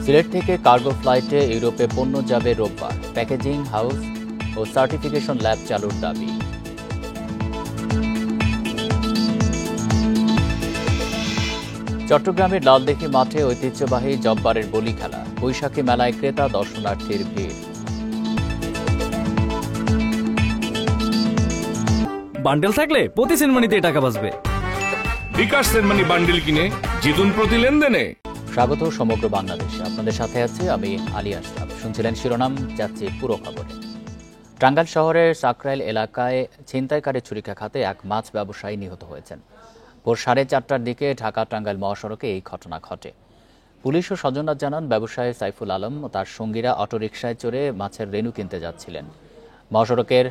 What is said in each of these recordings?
সিলেট থেকে কার্গো ফ্লাইটে ইউরোপে পণ্য যাবে রোববার। প্যাকেজিং হাউস ও সার্টিফিকেশন ল্যাব চালুর দাবি। চট্টগ্রামের লালদিঘি মাঠে ঐতিহ্যবাহী জব্বারের বলি খেলা। বৈশাখী মেলায় ক্রেতা দর্শনার্থীর ভিড়। বান্ডেল থাকলে প্রতি সেনমানিতে টাকা বাঁচবে। বিকাশ সেনমানি বান্ডেল কিনে জিতুন প্রতি লেনদেনে। স্বাগত সমগ্র বাংলাদেশে, আপনাদের সাথে আছি আমি আলী আশরাফ। শুনছিলেন শিরোনাম, যাচ্ছি পুরো খবরে। টাঙ্গাইল শহরের সাকরাইল এলাকায় ছিনতাইকারীর ছুরিকাঘাতে এক মাছ ব্যবসায়ী নিহত হয়েছেন। ভোর 4:30টার দিকে ঢাকা টাঙ্গাইল মহাসড়কে এই ঘটনা ঘটে। পুলিশ ও স্বজনরা জানান, ব্যবসায়ী সাইফুল আলম ও তার সঙ্গীরা অটোরিকশায় চড়ে মাছের রেণু কিনতে যাচ্ছিলেন। মহাসড়কের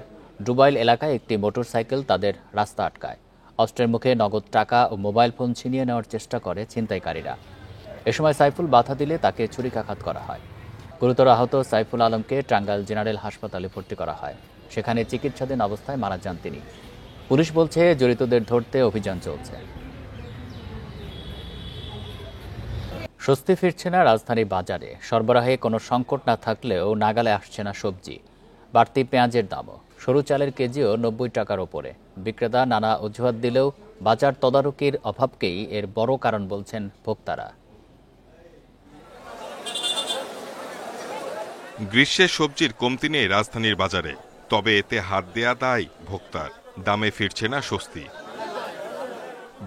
ডুবাইল এলাকায় একটি মোটরসাইকেল তাদের রাস্তা আটকায়। অস্ত্রের মুখে নগদ টাকা ও মোবাইল ফোন ছিনিয়ে নেওয়ার চেষ্টা করে ছিনতাইকারীরা। এ সময় সাইফুল বাধা দিলে তাকে ছুরিকাঘাত করা হয়। গুরুতর আহত সাইফুল আলমকে টাঙ্গাইল জেনারেল হাসপাতালে ভর্তি করা হয়। সেখানে চিকিৎসাধীন অবস্থায় মারা যান তিনি। পুলিশ বলছে, জড়িতদের ধরতে অভিযান চলছে। স্বস্তি ফিরছে না রাজধানী বাজারে। সরবরাহে কোনো সংকট না থাকলেও নাগালে আসছে না সবজি। বাড়তি পেঁয়াজের দামও। সরু চালের কেজিও 90 টাকার ওপরে। বিক্রেতা নানা অজুহাত দিলেও বাজার তদারকির অভাবকেই এর বড় কারণ বলছেন ভোক্তারা। গ্রীষ্মের সবজির কমতি নেই রাজধানীর বাজারে, তবে এতে হাত দেয়া দায় ভোক্তার। দামে ফিরছে না স্বস্তি।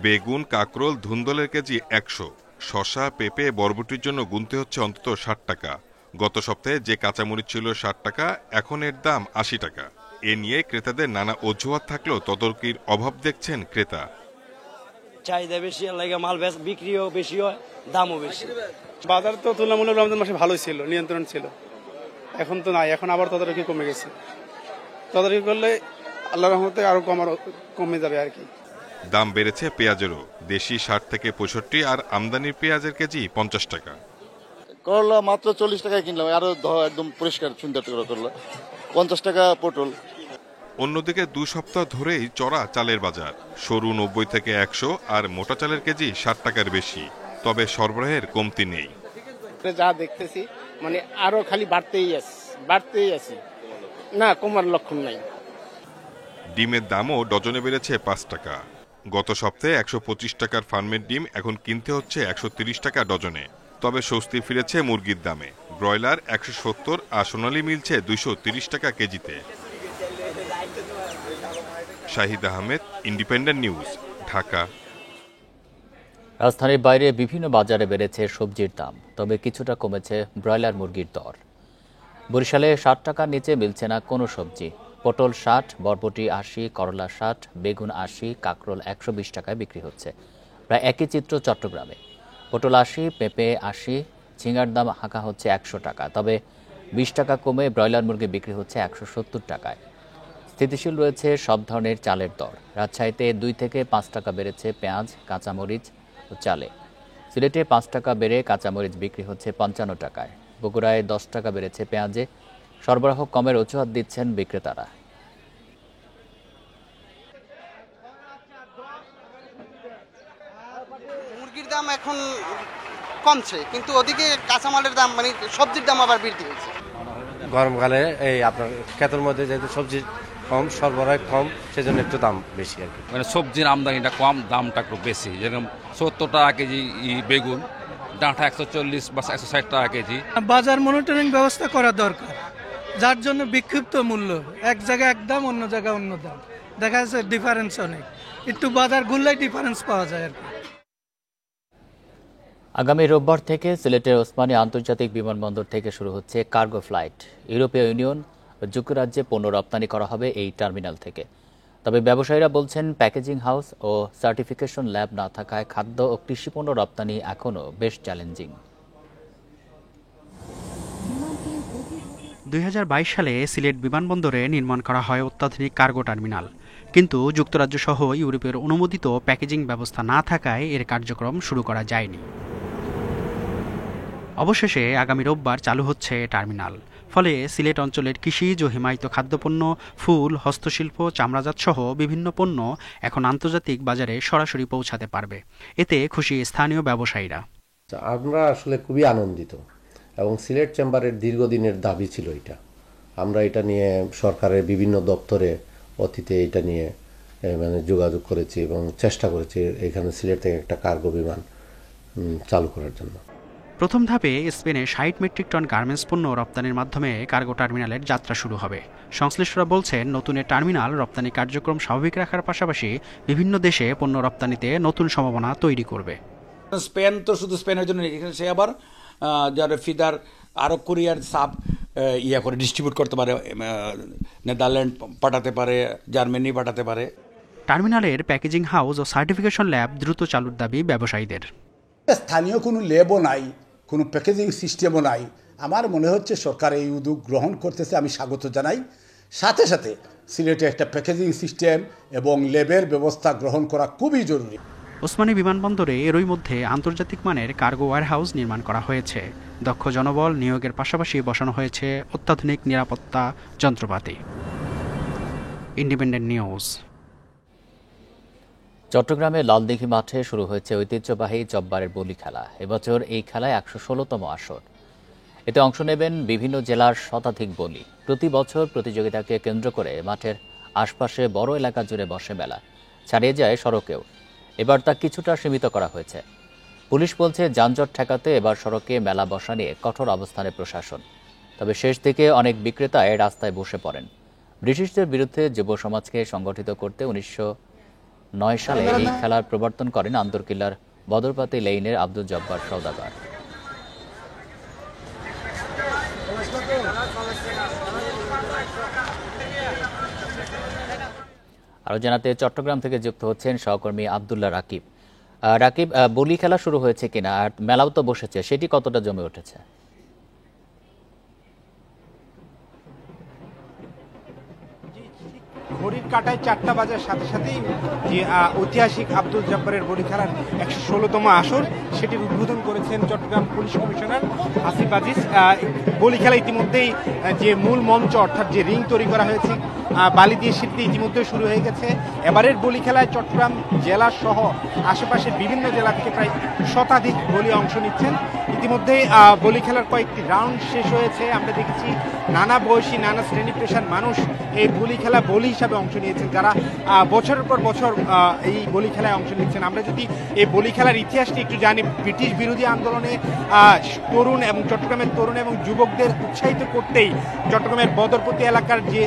বেগুন, কাকরোল, ধুন্দলের কেজি 100। শসা, পেঁপে, বরবটির জন্য গুনতে হচ্ছে অন্তত 60 টাকা। গত সপ্তাহে যে কাঁচামরিচ ছিল 60 টাকা, এখন এর দাম 80 টাকা। এ নিয়ে ক্রেতাদের নানা অজুহাত থাকলেও তদারকির অভাব দেখছেন ক্রেতা। চাহিদা বেশি, লাগে মাল বিক্রিও বেশি হয়, দামও বেশি। বাজার তো তুলনামূলক রমজান মাসে ভালোই ছিল, নিয়ন্ত্রণ ছিল। এখন তো নাই, এখন আবার তদারকি কমে গেছে। তদারকি করলে আল্লাহর রহমতে আরো কমে যাবে আর কি। দাম বেড়েছে পেঁয়াজেরও। দেশি 60 থেকে 65 আর আমদানির পেঁয়াজের কেজি 50 টাকা। করলা মাত্র 40 টাকায় কিনলাম, আরো একদম পরিষ্কার সুন্দর করলা 50 টাকা পটল। অন্যদিকে 2 সপ্তাহ ধরেই চড়া চালের বাজার। সরু 90 থেকে 100 আর মোটা চালের কেজি 60 টাকার বেশি। তবে সরবরাহের কমতি নেই। যা দেখতেছি মানে আরো খালি বাড়তেই আছে, না কমার লক্ষণ নাই। ডিমের দামও ডজনে বেড়েছে 5 টাকা। গত সপ্তাহে 125 টাকার ফার্মের ডিম এখন কিনতে হচ্ছে 130 টাকা ডজনে। তবে স্বস্তি ফিরেছে মুরগির দামে। ব্রয়লার 170 আর সোনালী মিলছে 230 টাকা কেজিতে। Shahid Ahmed, independent news, Dhaka. রাজধানীর বাইরে বিভিন্ন বাজারে বেড়েছে সবজির দাম, তবে কিছুটা কমেছে ব্রয়লার মুরগির দর। বরিশালে 60 টাকার নিচে মিলছে না কোনো সবজি। পটল 60, বরবটি 80, করলা 60, বেগুন 80, কাকরোল 120 টাকায় বিক্রি হচ্ছে। প্রায় একই চিত্র চট্টগ্রামে। পটল 80, পেঁপে 80, ঝিঙার দাম হাঁকা হচ্ছে 100 টাকা। তবে 20 টাকা কমে ব্রয়লার মুরগি বিক্রি হচ্ছে 170 টাকায়। স্থিতিশীল রয়েছে সব ধরনের চালের দর। রাজশাহীতে 2 থেকে 5 টাকা বেড়েছে পেঁয়াজ, কাঁচামরিচ ও চালে। সিলেটে 5 টাকা বেড়ে কাঁচামরিচ বিক্রি হচ্ছে 55 টাকায়। বগুড়ায় 10 টাকা বেড়েছে পেঁয়াজে। সরবরাহ কমের অজুহাত দিচ্ছেন বিক্রেতারা। মুরগির দাম এখন কমছে, কিন্তু ওদিকে কাঁচামালের দাম মানে সবজির দাম আবার বৃদ্ধি হয়েছে। গরমকালে এই আপনার ক্ষেতের মধ্যে যেহেতু সবজি কম, সরবরাহ কম, সেজন্য একটু দাম বেশি আর কি। মানে সবজির আমদানিটা কম, দামটা একটু বেশি। যেরকম 70 টাকা কেজি বেগুন, ডাঁটা 140 বা 160 টাকা কেজি। বাজার মনিটরিং ব্যবস্থা করা দরকার, যার জন্য বিক্ষিপ্ত মূল্য, এক জায়গায় এক দাম, অন্য জায়গায় অন্য দাম। দেখা যাচ্ছে ডিফারেন্স অনেক, একটু বাজার ঘুরলেই ডিফারেন্স পাওয়া যায় আর কি। আগামী রোববার থেকে সিলেটের ওসমানী আন্তর্জাতিক বিমানবন্দর থেকে শুরু হচ্ছে কার্গো ফ্লাইট। ইউরোপীয় ইউনিয়ন ও যুক্তরাজ্যে পণ্য রপ্তানি করা হবে এই টার্মিনাল থেকে। তবে ব্যবসায়ীরা বলছেন, প্যাকেজিং হাউস ও সার্টিফিকেশন ল্যাব না থাকায় খাদ্য ও কৃষিপণ্য রপ্তানি এখনও বেশ চ্যালেঞ্জিং। 2022 সালে সিলেট বিমানবন্দরে নির্মাণ করা হয় অত্যাধুনিক কার্গো টার্মিনাল, কিন্তু যুক্তরাজ্য সহ ইউরোপের অনুমোদিত প্যাকেজিং ব্যবস্থা না থাকায় এর কার্যক্রম শুরু করা যায়নি। অবশেষে আগামী রোববার চালু হচ্ছে টার্মিনাল। ফলে সিলেট অঞ্চলের কৃষিজ ও হিমায়িত খাদ্যপণ্য, ফুল, হস্তশিল্প, চামড়াজাত সহ বিভিন্ন পণ্য এখন আন্তর্জাতিক বাজারে সরাসরি পৌঁছাতে পারবে। এতে খুশি স্থানীয় ব্যবসায়ীরা। আমরা আসলে খুবই আনন্দিত এবং সিলেট চেম্বারের দীর্ঘদিনের দাবি ছিল এটা। আমরা এটা নিয়ে সরকারের বিভিন্ন দপ্তরে অতীতে এটা নিয়ে মানে যোগাযোগ করেছি এবং চেষ্টা করেছি এখানে সিলেট থেকে একটা কার্গো বিমান চালু করার জন্য। প্রথম ধাপে স্পেনে ৬০ মেট্রিক টন গার্মেন্টস পণ্য রপ্তানির মাধ্যমে কার্গো টার্মিনালের যাত্রা শুরু হবে। সংশ্লিষ্টরা বলছেন, নতুন টার্মিনাল রপ্তানি কার্যক্রম স্বাভাবিক রাখার পাশাপাশি বিভিন্ন দেশে পণ্য রপ্তানিতে নতুন সম্ভাবনা তৈরি করবে। স্পেন তো শুধু স্পেনের জন্য, সে আবার যারা ফিদার আরও কুরিয়ার সাব করে ডিস্ট্রিবিউট করতে পারে, নেদারল্যান্ড পাঠাতে পারে, জার্মানি পাঠাতে পারে। টার্মিনালের প্যাকেজিং হাউস ও সার্টিফিকেশন ল্যাব দ্রুত চালুর দাবি ব্যবসায়ীদের। স্থানীয় কোনো ল্যাবও নাই, কোনো প্যাকেজিং সিস্টেমও নাই। আমার মনে হচ্ছে সরকার এই উদ্যোগ গ্রহণ করতেছে, আমি স্বাগত জানাই। সাথে সাথে সিলেটে একটা প্যাকেজিং সিস্টেম এবং ল্যাবের ব্যবস্থা গ্রহণ করা খুবই জরুরি। ওসমানী বিমানবন্দরে এরই মধ্যে আন্তর্জাতিক মানের কার্গো ওয়্যারহাউস নির্মাণ করা হয়েছে। দক্ষ জনবল নিয়োগের পাশাপাশি বসানো হয়েছে অত্যাধুনিক নিরাপত্তা যন্ত্রপাতি। Independent news. চট্টগ্রামে লালদিঘি মাঠে শুরু হয়েছে ঐতিহ্যবাহী জব্বারের বলি খেলা। এবছর এই খেলায় ১১৬তম আসর। এতে অংশ নেবেন বিভিন্ন জেলার শতাধিক বলি। প্রতি বছর প্রতিযোগিতাকে কেন্দ্র করে মাঠের আশপাশে বড় এলাকা জুড়ে বসে মেলা, ছাড়িয়ে যায় সড়কেও। এবার তা কিছুটা সীমিত করা হয়েছে। পুলিশ বলছে, যানজট ঠেকাতে এবার সড়কে মেলা বসা নিয়ে কঠোর অবস্থানে প্রশাসন। তবে শেষ দিকে অনেক বিক্রেতায় রাস্তায় বসে পড়েন। ব্রিটিশদের বিরুদ্ধে যুব সমাজকে সংগঠিত করতে ১৯০৯ সালে এই খেলার প্রবর্তন করেন আন্দরকিল্লার বদরপাতি লেইনের আব্দুল জব্বার সওদাগর। আরও জানাতে চট্টগ্রাম থেকে যুক্ত হচ্ছেন সহকর্মী আবদুল্লাহ রাকিব। রাকিব, বলি খেলা শুরু হয়েছে কিনা, আর মেলাও তো বসেছে, সেটি কতটা জমে উঠেছে? ঘড়ির কাঁটায় ৪টা বাজার সাথে সাথেই যে ঐতিহাসিক আব্দুল জব্বারের বলি খেলার ১১৬তম আসর, সেটির উদ্বোধন করেছেন চট্টগ্রাম পুলিশ কমিশনার আসিফ আজিজ। বলি খেলা ইতিমধ্যেই যে মূল মঞ্চ অর্থাৎ যে রিং তৈরি করা হয়েছে বালি দিয়ে সেটি ইতিমধ্যে শুরু হয়ে গেছে। এবারের বলি খেলায় চট্টগ্রাম জেলা সহ আশেপাশের বিভিন্ন জেলা থেকে প্রায় শতাধিক বলি অংশ নিচ্ছেন। ইতিমধ্যেই বলি খেলার কয়েকটি রাউন্ড শেষ হয়েছে। আমরা দেখেছি নানা বয়সী নানা শ্রেণী পেশার মানুষ এই বলি খেলা বলি হিসাবে অংশ নিয়েছেন, যারা বছরের পর বছর এই বলি খেলায় অংশ নিচ্ছেন। আমরা যদি এই বলি খেলার ইতিহাসটি একটু জানি, ব্রিটিশ বিরোধী আন্দোলনে তরুণ এবং চট্টগ্রামের তরুণ এবং যুবকদের উৎসাহিত করতেই চট্টগ্রামের বদরপতি এলাকার যে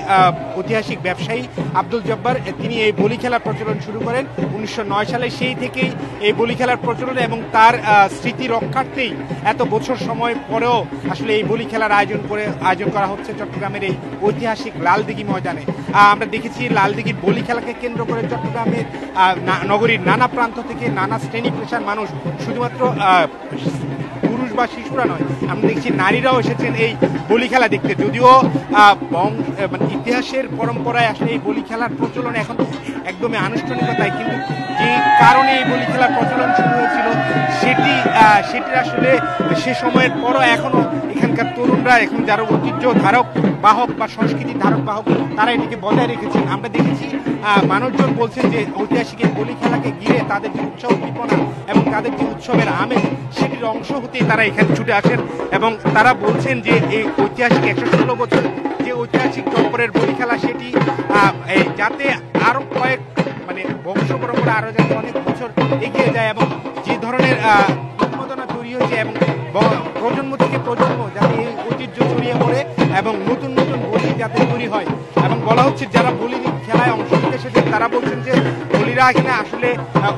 ঐতিহাসিক ব্যবসায়ী আব্দুল জব্বার, তিনি এই বলি খেলার প্রচলন শুরু করেন ১৯০৯ সালে। সেই থেকেই এই বলি খেলার প্রচলন এবং তার স্মৃতি রক্ষার্থেই এত বছর সময় পরেও আসলে এই বলি খেলার আয়োজন করা হচ্ছে চট্টগ্রামের এই ঐতিহাসিক লালদিঘি ময়দানে। আমরা দেখেছি লালদিঘির বলি খেলাকে কেন্দ্র করে চট্টগ্রামের নগরীর নানা প্রান্ত থেকে নানা শ্রেণী পেশার মানুষ, শুধুমাত্র পুরুষ বা শিশুরা নয়, আমরা দেখছি নারীরাও এসেছেন এই বলি খেলা দেখতে। যদিও ইতিহাসের পরম্পরায় আসলে এই বলি খেলার প্রচলন এখন একদমই আনুষ্ঠানিকতায়, কিন্তু যে কারণে এই বলি খেলার প্রচলন শুরু হয়েছিল সেটি আসলে সে সময়ের পরও এখনো এখানকার তরুণরা, এখন যারা ঐতিহ্য ধারক বাহক বা সংস্কৃতির ধারক বাহক, তারা এটিকে বজায় রেখেছেন। আমরা দেখেছি মানুষজন বলছেন যে ঐতিহাসিক এই বলি খেলাকে ঘিরে তাদের যে উৎসব উদ্দীপনা এবং তাদের যে উৎসবের আমেজ, সেটির অংশ হতেই তারা এখানে ছুটে আসেন এবং তারা বলছেন যে এই ঐতিহাসিক ১১৬ বছর যে ঐতিহাসিক জব্বারের বলি খেলা, সেটি যাতে আরো কয়েক বংশ পরম্পরা আরো যাতে অনেক বছর এগিয়ে যায় এবং যে ধরনের উন্মাদনা তৈরি হয়েছে এবং প্রজন্ম থেকে প্রজন্ম যাতে এই ঐতিহ্য ছড়িয়ে পড়ে এবং নতুন নতুন বলি যাতে তৈরি হয়। এবং বলা হচ্ছে যারা বলি খেলায় অংশ নিতে এসেছেন তারা বলছেন যে বলিরা এখানে আসলে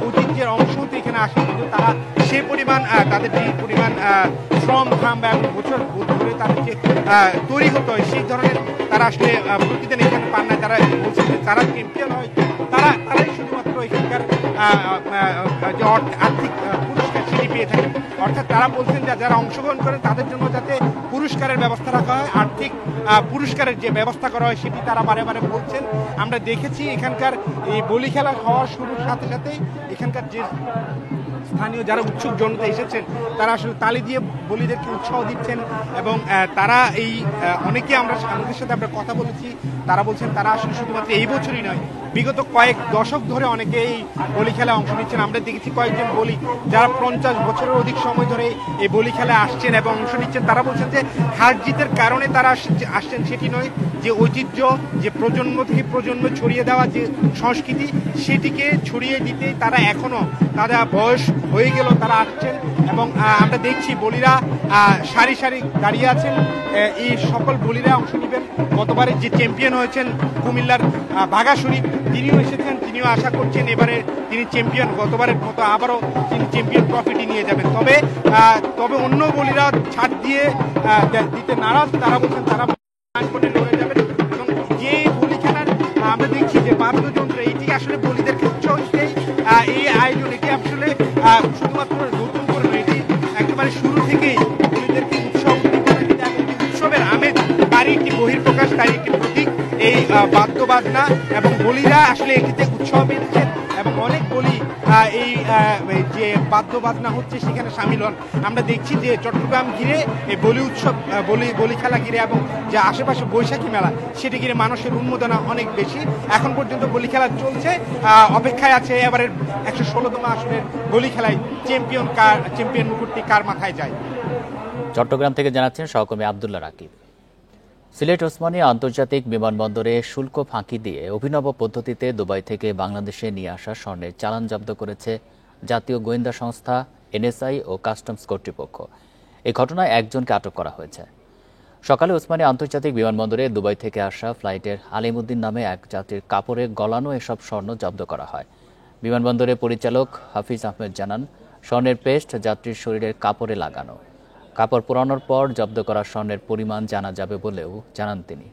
ঐতিহ্যের অংশ হতে এখানে আসে, কিন্তু তারা সে পরিমাণ তাদের যে পরিমাণ শ্রম ঘাম বা বছর ধরে তাদের যে তৈরি হতে হয় সেই ধরনের তারা আসলে প্রতিদিন এখানে পান না। তারা বলছেন যে তারা চ্যাম্পিয়ন হয়, তারাই শুধুমাত্র এখানকার যে আর্থিক পুরস্কার সেটি পেয়ে থাকেন। অর্থাৎ তারা বলছেন যে যারা অংশগ্রহণ করেন তাদের জন্য যাতে পুরস্কারের ব্যবস্থা রাখা হয়, আর্থিক পুরস্কারের যে ব্যবস্থা করা হয় সেটি তারা বারে বারে বলছেন। আমরা দেখেছি এখানকার এই বলি খেলা হওয়ার শুরুর সাথে সাথেই এখানকার যে স্থানীয় যারা উৎসুক জনতা এসেছেন তারা আসলে তালি দিয়ে বলিদেরকে উৎসাহ দিচ্ছেন এবং তারা এই অনেকে আমাদের সাথে আমরা কথা বলেছি, তারা বলছেন তারা আসলে শুধুমাত্র এই বছরই নয়, বিগত কয়েক দশক ধরে অনেকে এই বলি খেলায় অংশ নিচ্ছেন। আমরা দেখেছি কয়েকজন বলি যারা 50 বছরের অধিক সময় ধরে এই বলি খেলায় আসছেন এবং অংশ নিচ্ছেন, তারা বলছেন যে হার জিতের কারণে তারা আসছেন সেটি নয়, যে ঐতিহ্য, যে প্রজন্ম থেকে প্রজন্ম ছড়িয়ে দেওয়া যে সংস্কৃতি, সেটিকে ছড়িয়ে দিতে তারা এখনো তাদের বয়স হয়ে গেল তারা আসছেন। এবং আমরা দেখছি বলিরা সারি সারি দাঁড়িয়ে আছেন, এই সকল বলিরা অংশ নেবেন। গতবারে যে চ্যাম্পিয়ন হয়েছেন কুমিল্লার বাঘা শরীফ, তিনিও এসেছেন, তিনিও আশা করছেন এবারে তিনি চ্যাম্পিয়ন, গতবারের মতো আবারও তিনি চ্যাম্পিয়ন ট্রফিটি নিয়ে যাবেন। তবে অন্য বলিরা ছাড় দিয়ে দিতে নারাজ, তারা বলছেন তারা লড়ে যাবেন। এবং যে বলি খেলার আমরা দেখছি যে বাদ্যযন্ত্র, এটি আসলে বলিদের উৎসাহ এই আয়োজন, এটি আসলে শুধুমাত্র নতুন করে নয়, এটি একেবারে শুরু থেকেই বলিদেরকে উৎসবের আমেজ, তারই একটি বহিঃপ্রকাশ, তারই একটি প্রতীক এই বাদ্যবাজনা। এবং বলিরা আসলে এটিতে উৎসাহ পেয়েছেন এবং অনেক বলি এই যে বাদ্যবাজনা হচ্ছে সেখানে সামিল হন। আমরা দেখছি যে চট্টগ্রাম ঘিরে এই বলি উৎসব, বলি খেলা ঘিরে এবং যে আশেপাশে বৈশাখী মেলা, সেটি ঘিরে মানুষের উন্মাদনা অনেক বেশি। এখন পর্যন্ত বলি খেলা চলছে, অপেক্ষায় আছে এবারের 116তম আসরের বলি খেলায় চ্যাম্পিয়ন মুকুটটি কার মাথায় যায়। চট্টগ্রাম থেকে জানাচ্ছেন সহকর্মী আব্দুল্লাহ রাকিব। সিলেট ওসমানী আন্তর্জাতিক বিমানবন্দরে শুল্ক ফাঁকি দিয়ে অভিনব পদ্ধতিতে দুবাই থেকে বাংলাদেশে নিয়ে আসা স্বর্ণের চালান জব্দ করেছে জাতীয় গোয়েন্দা সংস্থা এনএসআই ও কাস্টমস কর্তৃপক্ষ। এই ঘটনায় একজনকে আটক করা হয়েছে। সকালে ওসমানী আন্তর্জাতিক বিমানবন্দরে দুবাই থেকে আসা ফ্লাইটের আলিমুদ্দিন নামে এক যাত্রীর কাপড়ে গলানো এসব স্বর্ণ জব্দ করা হয়। বিমানবন্দরের পরিচালক হাফিজ আহমেদ জানান, স্বর্ণের পেস্ট যাত্রীর শরীরের কাপড়ে লাগানো। কাপড় পোড়ানোর পর জব্দ করা স্বর্ণের পরিমাণ জানা যাবে বলেও জানান তিনি।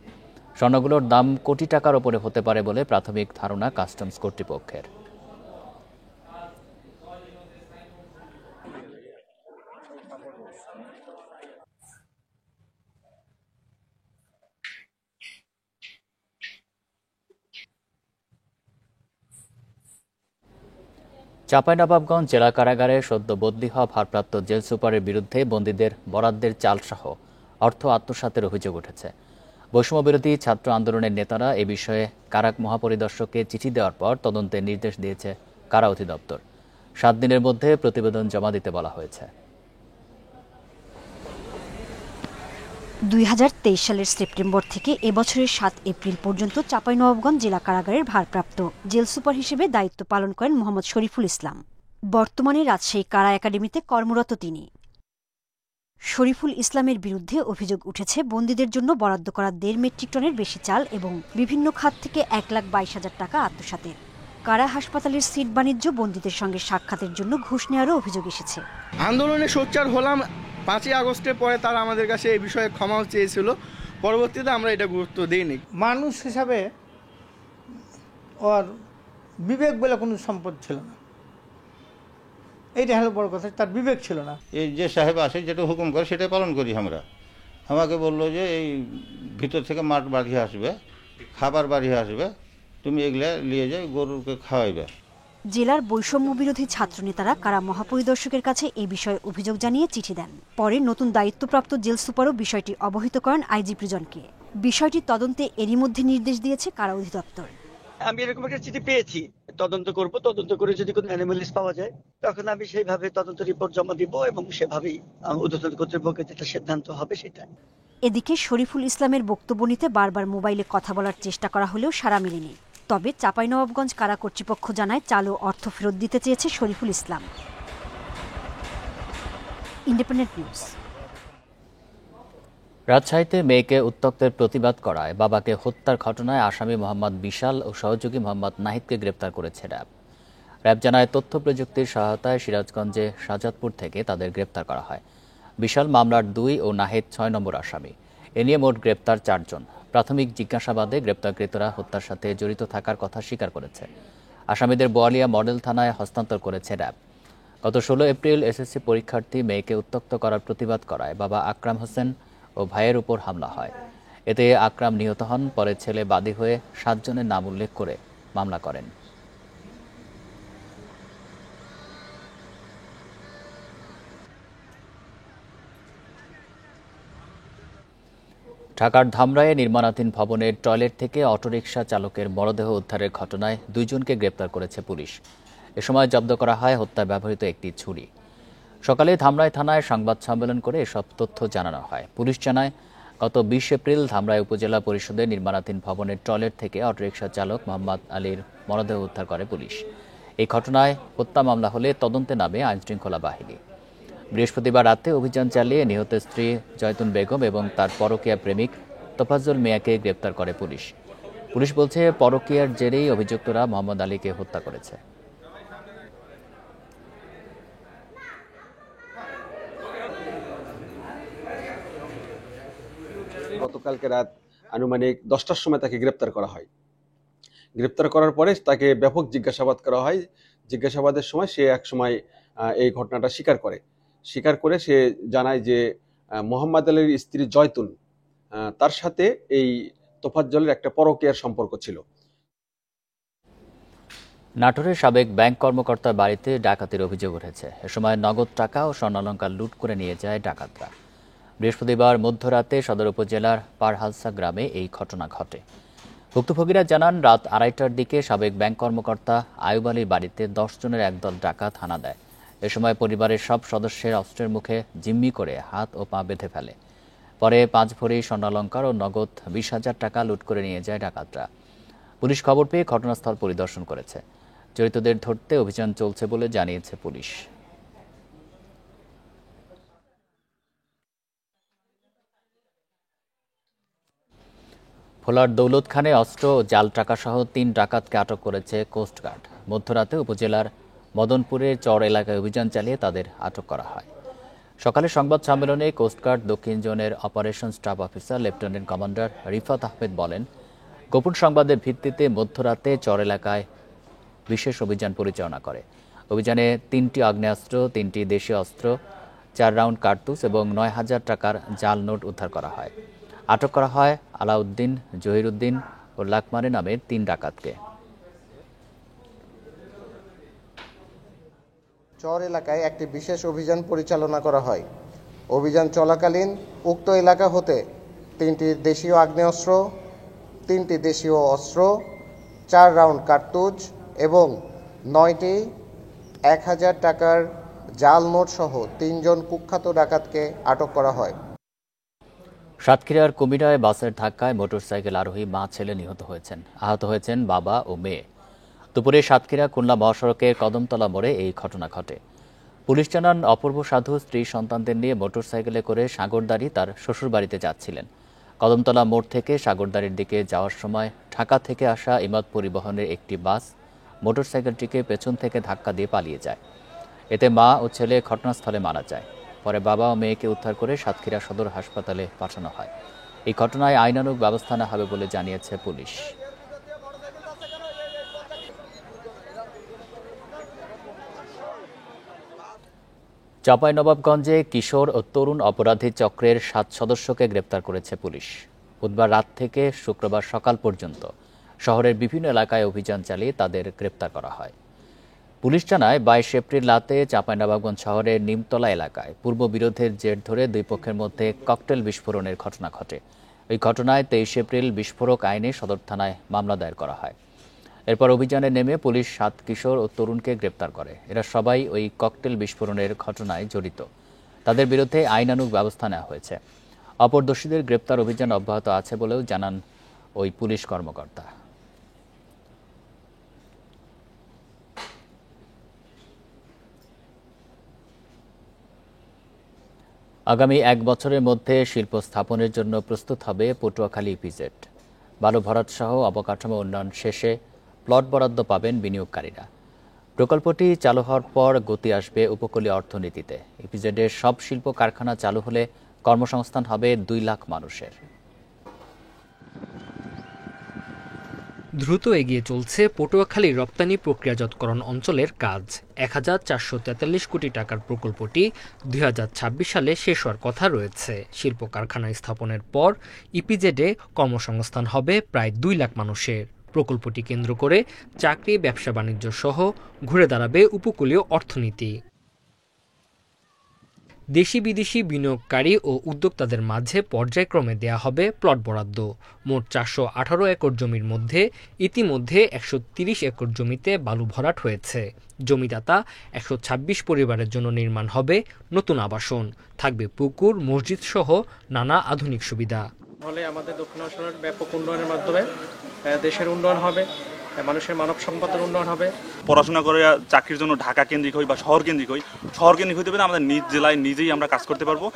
স্বর্ণগুলোর দাম কোটি টাকার ওপরে হতে পারে বলে প্রাথমিক ধারণা কাস্টমস কর্তৃপক্ষের। চাঁপাইনবাবগঞ্জ জেলা কারাগারে সদ্য বদলি হওয়া ভারপ্রাপ্ত জেল সুপারের বিরুদ্ধে বন্দীদের বরাদ্দের চালসহ অর্থ আত্মসাতের অভিযোগ উঠেছে। বৈষম্যবিরোধী ছাত্র আন্দোলনের নেতারা এ বিষয়ে কারাক মহাপরিদর্শককে চিঠি দেওয়ার পর তদন্তের নির্দেশ দিয়েছে কারা অধিদপ্তর। 7 দিনের মধ্যে প্রতিবেদন জমা দিতে বলা হয়েছে। 2023 সালের সেপ্টেম্বর থেকে এবছরের 7 এপ্রিল পর্যন্ত চাঁপাইনবাবগঞ্জ জেলা কারাগারের ভারপ্রাপ্ত জেল সুপার হিসেবে দায়িত্ব পালন করেন মোহাম্মদ শরীফুল ইসলাম। বর্তমানে রাজশাহী কারা একাডেমিতে কর্মরত তিনি। শরীফুল ইসলামের বিরুদ্ধে অভিযোগ উঠেছে বন্দীদের জন্য বরাদ্দ করা 1.5 মেট্রিক টনের বেশি চাল এবং বিভিন্ন খাত থেকে 1,22,000 টাকা আত্মসাতের। কারা হাসপাতালের সিট বাণিজ্য, বন্দীদের সঙ্গে সাক্ষাতের জন্য ঘুষ নেওয়ারও অভিযোগ এসেছে। আন্দোলনে সোচ্চার হলাম 5ই আগস্টের পরে, তারা আমাদের কাছে এই বিষয়ে ক্ষমাও চেয়েছিল, পরবর্তীতে আমরা এটা গুরুত্ব দিইনি। মানুষ হিসাবে ওর বিবেক বলে কোনো সম্পদ ছিল না, এইটা হলো বড় কথা, তার বিবেক ছিল না। এই যে সাহেব আসে যেটা হুকুম করে সেটাই পালন করি আমরা। আমাকে বললো যে এই ভিতর থেকে মাঠ বাড়িয়ে আসবে, খাবার বাড়িয়ে আসবে, তুমি এগুলা নিয়ে যাও গরুকে খাওয়াইবে। জেলার বৈষম্য বিরোধী ছাত্রনেতারা কারা মহাপরিদর্শকের কাছে এই বিষয়ে অভিযোগ জানিয়ে চিঠি দেন। পরে নতুন দায়িত্বপ্রাপ্ত জেল সুপারও বিষয়টি অবহিত করেন আইজি প্রিজনকে। বিষয়টি তদন্তে এরই মধ্যে নির্দেশ দিয়েছে কারা অধিদপ্তর। আমি এরকম একটা চিঠি পেয়েছি, তদন্ত করব, তদন্ত করে যদি কোনো অ্যানোমালিস পাওয়া যায় তখন আমি সেইভাবে তদন্ত রিপোর্ট জমা দিব এবং সেভাবেই ঊর্ধ্বতন কর্তৃপক্ষের যেটা সিদ্ধান্ত হবে সেটা। এদিকে শরীফুল ইসলামের বক্তব্য নিতে বারবার মোবাইলে কথা বলার চেষ্টা করা হলেও সাড়া মেলেনি। তবে চাঁপাইনবাবগঞ্জ কারা কর্তৃপক্ষ জানায় চাল ও অর্থ ফেরত দিতে চেয়েছে শরীফুল ইসলাম। Independent news. রাজশাহীতে মেয়েকে উত্ত্যক্তের প্রতিবাদ করায় বাবাকে হত্যার ঘটনায় আসামি মোহাম্মদ বিশাল ও সহযোগী মোহাম্মদ নাহিদকে গ্রেপ্তার করেছে র্যাব। র্যাব জানায় তথ্য প্রযুক্তির সহায়তায় সিরাজগঞ্জে শাহজাদপুর থেকে তাদের গ্রেপ্তার করা হয়। বিশাল মামলার 2 ও নাহিদ 6 নম্বর আসামি। এ নিয়ে মোট গ্রেপ্তার 4 জন। প্রাথমিক জিজ্ঞাসাবাদে গ্রেপ্তারকৃতরা হত্যার সাথে জড়িত থাকার কথা স্বীকার করেছে। আসামিদের বোয়ালিয়া মডেল থানায় হস্তান্তর করেছে র্যাব। গত 16 এপ্রিল এসএসসি পরীক্ষার্থী মেয়েকে উত্ত্যক্ত করার প্রতিবাদ করায় বাবা আকরাম হোসেন ও ভাইয়ের উপর হামলা হয়। এতে আকরাম নিহত হন। পরে ছেলে বাদী হয়ে 7 জনের নাম উল্লেখ করে মামলা করেন। ঢাকার ধামরায়ে নির্মাণাধীন ভবনের টয়লেট থেকে অটোরিকশা চালকের মরদেহ উদ্ধারের ঘটনায় 2 জনকে গ্রেপ্তার করেছে পুলিশ। এ সময় জব্দ করা হয় হত্যায় ব্যবহৃত একটি ছুরি। সকালে ধামরাই থানায় সংবাদ সম্মেলন করে এসব তথ্য জানানো হয়। পুলিশ জানায়, গত 20 এপ্রিল ধামরাই উপজেলা পরিষদের নির্মাণাধীন ভবনের টয়লেট থেকে অটোরিকশা চালক মোহাম্মদ আলীর মরদেহ উদ্ধার করে পুলিশ। এই ঘটনায় হত্যা মামলা হলে তদন্তে নামে আইনশৃঙ্খলা বাহিনী। বৃহস্পতিবার রাতে অভিযান চালিয়ে নিহত স্ত্রী জয়তুন বেগম এবং তার পরকীয়া প্রেমিক তোফাজ্জল মিয়াকে গ্রেপ্তার করে পুলিশ। পুলিশ বলছে, পরকীয়ার জেরেই অভিযুক্তরা মোহাম্মদ আলীকে হত্যা করেছে। গতকালকে রাত আনুমানিক 10টার সময় তাকে গ্রেপ্তার করা হয়। গ্রেপ্তার করার পরে তাকে ব্যাপক জিজ্ঞাসাবাদ করা হয়। জিজ্ঞাসাবাদের সময় সে এক সময় এই ঘটনাটা স্বীকার করে সে জানায় যে মোহাম্মদ আলীর স্ত্রী জয়তুন তার সাথে এই তোফাজ্জলের একটা পরকীয়ার সম্পর্ক ছিল। নাটোরের সাবেক ব্যাংক কর্মকর্তার বাড়িতে ডাকাতির অভিযোগ উঠেছে। এ সময় নগদ টাকা ও স্বর্ণালংকার লুট করে নিয়ে যায় ডাকাতরা। বৃহস্পতিবার মধ্যরাতে সদর উপজেলার পারহালসা গ্রামে এই ঘটনা ঘটে। ভুক্তভোগীরা জানান, রাত 2:30টার দিকে সাবেক ব্যাংক কর্মকর্তা আয়ুব আলীর বাড়িতে 10 জনের একদল ডাকাত হানা দেয়। এ সময় পরিবারের সব সদস্যের অস্ত্রের মুখে জিম্মি করে হাত ও পা বেঁধে ফেলে। পরে 5 ভরি স্বর্ণালংকার ও নগদ 20,000 টাকা লুট করে নিয়ে যায় ডাকাতরা। পুলিশ খবর পেয়ে ঘটনাস্থল পরিদর্শন করেছে। জড়িতদের ধরতে অভিযান চলছে বলে জানিয়েছে পুলিশ। ভোলার দৌলতখানে অস্ত্র ও জাল টাকা সহ 3 ডাকাতকে আটক করেছে কোস্টগার্ড। মধ্যরাতে উপজেলার মদনপুরের চর এলাকায় অভিযান চালিয়ে তাদের আটক করা হয়। সকালে সংবাদ সম্মেলনে কোস্টগার্ড দক্ষিণ জোনের operation staff officer lieutenant commander Rifat Ahmed বলেন, গোপন সংবাদের ভিত্তিতে মধ্যরাতে চর এলাকায় বিশেষ অভিযান পরিচালনা করে। অভিযানে 3টি আগ্নেয়াস্ত্র, 3টি দেশীয় অস্ত্র, 4 রাউন্ড কার্তুজ এবং 9,000 টাকার জাল নোট উদ্ধার করা হয়। আটক করা হয় আলাউদ্দিন, জহিরুদ্দিন ও লাকমারে নামের 3 ডাকাতকে। চর এলাকায় একটি বিশেষ অভিযান পরিচালনা করা হয়। অভিযান চলাকালীন উক্ত এলাকা হতে 3টি দেশীয় আগ্নেয়াস্ত্র, 3টি দেশীয় অস্ত্র, 4 রাউন্ড কার্তুজ এবং 9টি 1,000 টাকার জাল নোট সহ 3 জন কুখ্যাত ডাকাতকে আটক করা হয়। সাতক্ষীরার কুমিরায় বাসের ধাক্কায় মোটরসাইকেল আরোহী মা ছেলে নিহত হয়েছেন। আহত হয়েছেন বাবা ও মেয়ে। দুপুরে সাতক্ষীরা খুলনা মহাসড়কের কদমতলা মোড়ে এই ঘটনা ঘটে। পুলিশ জানান, অপূর্ব সাধু স্ত্রী সন্তানদের নিয়ে মোটরসাইকেলে করে সাগরদাড়ি তার শ্বশুরবাড়িতে যাচ্ছিলেন। কদমতলা মোড় থেকে সাগরদাড়ির দিকে যাওয়ার সময় ঢাকা থেকে আসা ইমাদ পরিবহনের একটি বাস মোটরসাইকেলটিকে পেছন থেকে ধাক্কা দিয়ে পালিয়ে যায়। এতে মা ও ছেলে ঘটনাস্থলে মারা যায়। পরে বাবা ও মেয়েকে উদ্ধার করে সাতক্ষীরা সদর হাসপাতালে পাঠানো হয়। এই ঘটনায় আইনানুগ ব্যবস্থা নেওয়া হবে বলে জানিয়েছে পুলিশ। চাঁপাইনবাবগঞ্জে কিশোর ও তরুণ অপরাধী চক্রের 7 সদস্যকে গ্রেপ্তার করেছে পুলিশ। বুধবার রাত থেকে শুক্রবার সকাল পর্যন্ত শহরের বিভিন্ন এলাকায় অভিযান চালিয়ে তাদের গ্রেপ্তার করা হয়। পুলিশ জানায়, 22 এপ্রিল রাতে চাঁপাইনবাবগঞ্জ শহরের নিমতলা এলাকায় পূর্ব বিরোধের জের ধরে দুই পক্ষের মধ্যে ককটেল বিস্ফোরণের ঘটনা ঘটে। ওই ঘটনায় 23 এপ্রিল বিস্ফোরক আইনে সদর থানায় মামলা দায়ের করা হয়। এরপর অভিযানে নেমে পুলিশ 7 কিশোর ও তরুণকে গ্রেপ্তার করে। এরা সবাই ওই ককটেল বিস্ফোরণের ঘটনায় জড়িত। তাদের বিরুদ্ধে আইনানুগ ব্যবস্থা নেওয়া হয়েছে। অপর দোষীদের গ্রেপ্তার অভিযান অব্যাহত আছে বলেও জানান ওই পুলিশ কর্মকর্তা। আগামী 1 বছরের মধ্যে শিল্প স্থাপনের জন্য প্রস্তুত হবে পটুয়াখালী ইপিজেড। বালু ভরাট সহ অবকাঠামো উন্নয়ন শেষে প্লট বরাদ্দ পাবেন বিনিয়োগকারীরা। প্রকল্পটি চালু হওয়ার পর গতি আসবে উপকূলীয় অর্থনীতিতে। ইপিজেডের সব শিল্প কারখানা চালু হলে কর্মসংস্থান হবে 2 লাখ মানুষের। দ্রুত এগিয়ে চলছে পটুয়াখালী রপ্তানি প্রক্রিয়াজাতকরণ অঞ্চলের কাজ। 1443 কোটি টাকার প্রকল্পটি 2026 সালে শেষ হওয়ার কথা রয়েছে। শিল্প কারখানা স্থাপনের পর ইপিজেডে কর্মসংস্থান হবে প্রায় 2 লাখ মানুষের। প্রকল্পটি কেন্দ্র করে চাকরি, ব্যবসা বাণিজ্য সহ ঘুরে দাঁড়াবে উপকূলীয় অর্থনীতি। দেশি বিদেশি বিনিয়োগকারী ও উদ্যোক্তাদের মাঝে পর্যায়ক্রমে দেয়া হবে প্লট বরাদ্দ। মোট 418 একর জমির মধ্যে ইতিমধ্যে 130 একর জমিতে বালু ভরাট হয়েছে। জমিদাতা 126 পরিবারের জন্য নির্মাণ হবে নতুন আবাসন, থাকবে পুকুর, মসজিদ সহ নানা আধুনিক সুবিধা। ফলে আমাদের দক্ষিণাঞ্চলের ব্যাপক উন্নয়নের মাধ্যমে দেশের উন্নয়ন হবে, মানুষের মানব সম্পদের উন্নয়ন হবে। পড়াশোনা করে চাকরির জন্য ঢাকা কেন্দ্রিক হই বা শহর কেন্দ্রিক হইতে পারে, আমাদের নিজ জেলায় নিজেই আমরা কাজ করতে পারবো।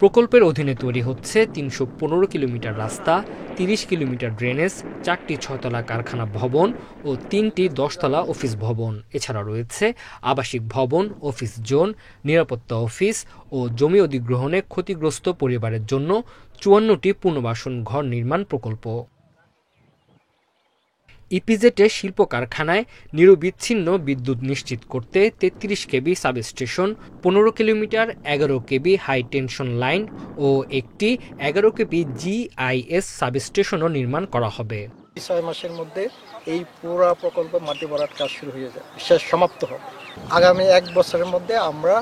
প্রকল্পের অধীনে তৈরি হচ্ছে 315 কিলোমিটার রাস্তা, 30 কিলোমিটার ড্রেনেজ, 4টি 6তলা কারখানা ভবন ও 3টি 10তলা অফিস ভবন। এছাড়া রয়েছে আবাসিক ভবন, অফিস জোন, নিরাপত্তা অফিস ও জমি অধিগ্রহণে ক্ষতিগ্রস্ত পরিবারের জন্য 54টি পুনর্বাসন ঘর নির্মাণ প্রকল্প। ইপিজেডে শিল্প কারখানায় নিরবিচ্ছিন্ন বিদ্যুৎ নিশ্চিত করতে 33 কেবি সাবস্টেশন, 15 কিলোমিটার 11 কেবি হাই টেনশন লাইন ও একটি 11 কেবি জিআইএস সাবস্টেশনও নির্মাণ করা হবে। 6 মাসের মধ্যে এই পুরো প্রকল্প মাটি ভরাট কাজ শুরু হয়ে যাবে, শেষ সমাপ্ত হবে। আগামী 1 বছরের মধ্যে আমরা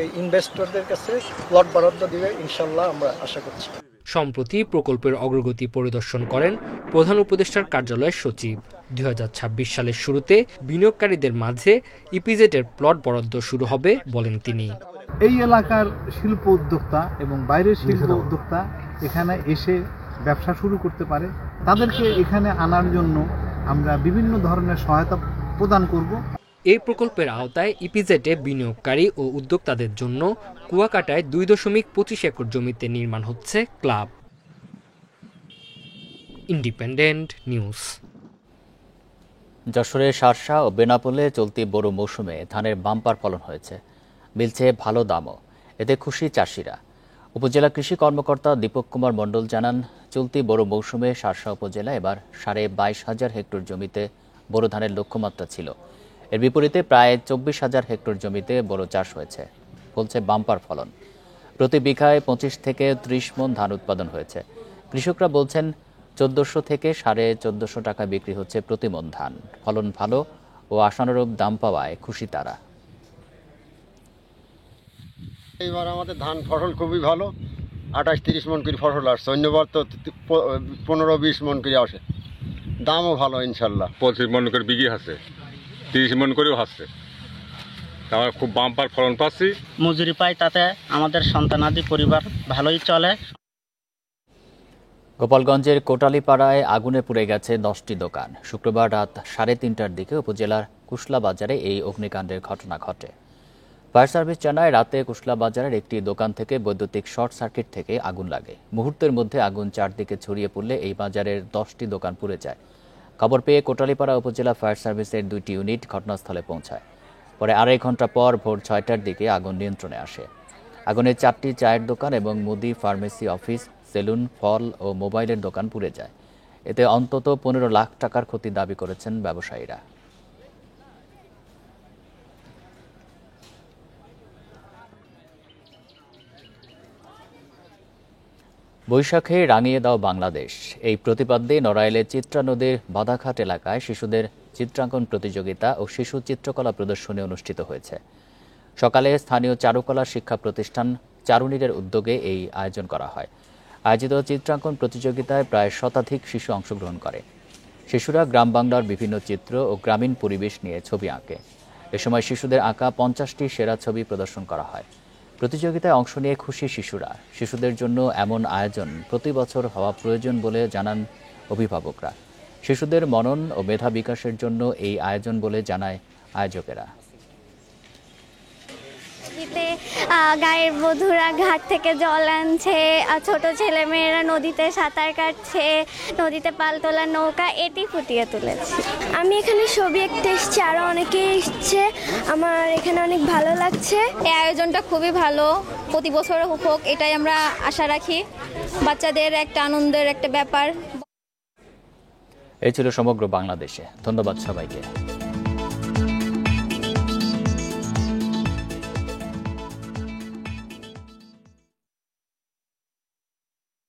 এই ইনভেস্টরদের কাছে প্লট বরাদ্দ দিবে ইনশাল্লাহ, আমরা আশা করছি। সম্প্রতি প্রকল্পের অগ্রগতি পরিদর্শন করেন প্রধান উপদেষ্টার কার্যালয়ের সচিব। 2026 সালের শুরুতে বিনিয়োগকারীদের মাঝে ইপিজেডের প্লট বরাদ্দ শুরু হবে বলেন তিনি। এই এলাকার শিল্প উদ্যোক্তা এবং বাইরের শিল্প উদ্যোক্তা এখানে এসে ব্যবসা শুরু করতে পারে, তাদেরকে এখানে আনার জন্য আমরা বিভিন্ন ধরনের সহায়তা প্রদান করব। এই প্রকল্পের আওতায় ইপিজেডে বিনিয়োগকারী ও উদ্যোক্তাদের জন্য কুয়াকাটায় 2.25 একর জমিতে নির্মাণ হচ্ছে ক্লাব। Independent news. যশোরের শার্শা ও বেনাপোলে চলতি বোরো মৌসুমে ধানের বাম্পার ফলন হয়েছে, মিলছে ভালো দামও, এতে খুশি চাষিরা। উপজেলা কৃষি কর্মকর্তা দীপক কুমার মণ্ডল জানান, চলতি বোরো মৌসুমে শার্শা উপজেলা এবার 22,500 হেক্টর জমিতে বোরো ধানের লক্ষ্যমাত্রা ছিল। এর বিপরীতে প্রায় 24,000 হেক্টর জমিতে বোরো চাষ হয়েছে, বলছে বাম্পার ফলন। প্রতি বিঘায় 25 থেকে 30 মণ ধান উৎপাদন হয়েছে। কৃষকরা বলছেন 1400 থেকে 1450 টাকা বিক্রি হচ্ছে প্রতি মণ ধান। ফলন ভালো ও আশানুরূপ দাম পাওয়ায় খুশি তারা। এইবার আমাদের ধান ফসল খুবই ভালো, 28-30 মণ করে ফসল আসছে, অন্যবার তো 15-20 মণ করে আসে। দামও ভালো ইনশাল্লাহ, 25 মণ করে বিঘি আছে, 30 মণ করেও আসছে। আমার খুব বাম্পার ফলন পাচ্ছি, মজুরি পাই, তাতে আমাদের সন্তানাদি পরিবার ভালোই চলে। গোপালগঞ্জের কোটালীপাড়ায় আগুনে পুড়ে গেছে 10টি দোকান। শুক্রবার রাত 3:30টার দিকে উপজেলার কুশলা বাজারে এই অগ্নিকাণ্ডের ঘটনা ঘটে। ফায়ার সার্ভিস জানায়, রাতে কুশলা বাজারের একটি দোকান থেকে বৈদ্যুতিক শর্ট সার্কিট থেকে আগুন লাগে। মুহূর্তের মধ্যে আগুন চারদিকে ছড়িয়ে পড়লে এই বাজারের 10টি দোকান পুড়ে যায়। খবর পেয়ে কোটালীপাড়া উপজেলা ফায়ার সার্ভিসের 2টি ইউনিট ঘটনাস্থলে পৌঁছায়। পরে 2.5 ঘন্টা পর ভোর 6টার দিকে আগুন নিয়ন্ত্রণে আসে। আগুনে 4টি চায়ের দোকান এবং মুদি, ফার্মেসি, অফিস, সেলুন, ফল ও মোবাইলের দোকান পুড়ে যায়। এতে অন্তত 15 লাখ টাকার ক্ষতি দাবি করেছেন ব্যবসায়ীরা। বৈশাখে রাঙিয়ে দাও বাংলাদেশ, এই প্রতিপাদ্যে নড়াইলের চিত্রা নদীর বাধাঘাট এলাকায় শিশুদের চিত্রাঙ্কন প্রতিযোগিতা ও শিশু চিত্রকলা প্রদর্শনী অনুষ্ঠিত হয়েছে। সকালে স্থানীয় চারুকলা শিক্ষা প্রতিষ্ঠান চারুনীরের উদ্যোগে এই আয়োজন করা হয়। আয়োজিত চিত্রাঙ্কন প্রতিযোগিতায় প্রায় শতাধিক শিশু অংশগ্রহণ করে। শিশুরা গ্রাম বাংলার বিভিন্ন চিত্র ও গ্রামীণ পরিবেশ নিয়ে ছবি আঁকে। এ সময় শিশুদের আঁকা 50টি সেরা ছবি প্রদর্শন করা হয়। প্রতিযোগিতায় অংশ নিয়ে খুশি শিশুরা। শিশুদের জন্য এমন আয়োজন প্রতি বছর হওয়া প্রয়োজন বলে জানান অভিভাবকরা। শিশুদের মনন ও মেধা বিকাশের জন্য এই আয়োজন বলে জানায় আয়োজকেরা। গায়ের বধূরা ঘাট থেকে জল আনছে, ছোট ছেলেমেয়েরা নদীতে সাঁতার কাটছে, নদীতে পালতোলা নৌকা এটি ফুটিয়ে তুলেছে। আমি এখানে ছবি আঁকতে এসেছি, আরও অনেকে এসছে, আমার এখানে অনেক ভালো লাগছে। এই আয়োজনটা খুবই ভালো, প্রতি বছর হোক এটাই আমরা আশা রাখি। বাচ্চাদের একটা আনন্দের একটা ব্যাপার। এই ছিল সমগ্র বাংলাদেশে। ধন্যবাদ সবাইকে।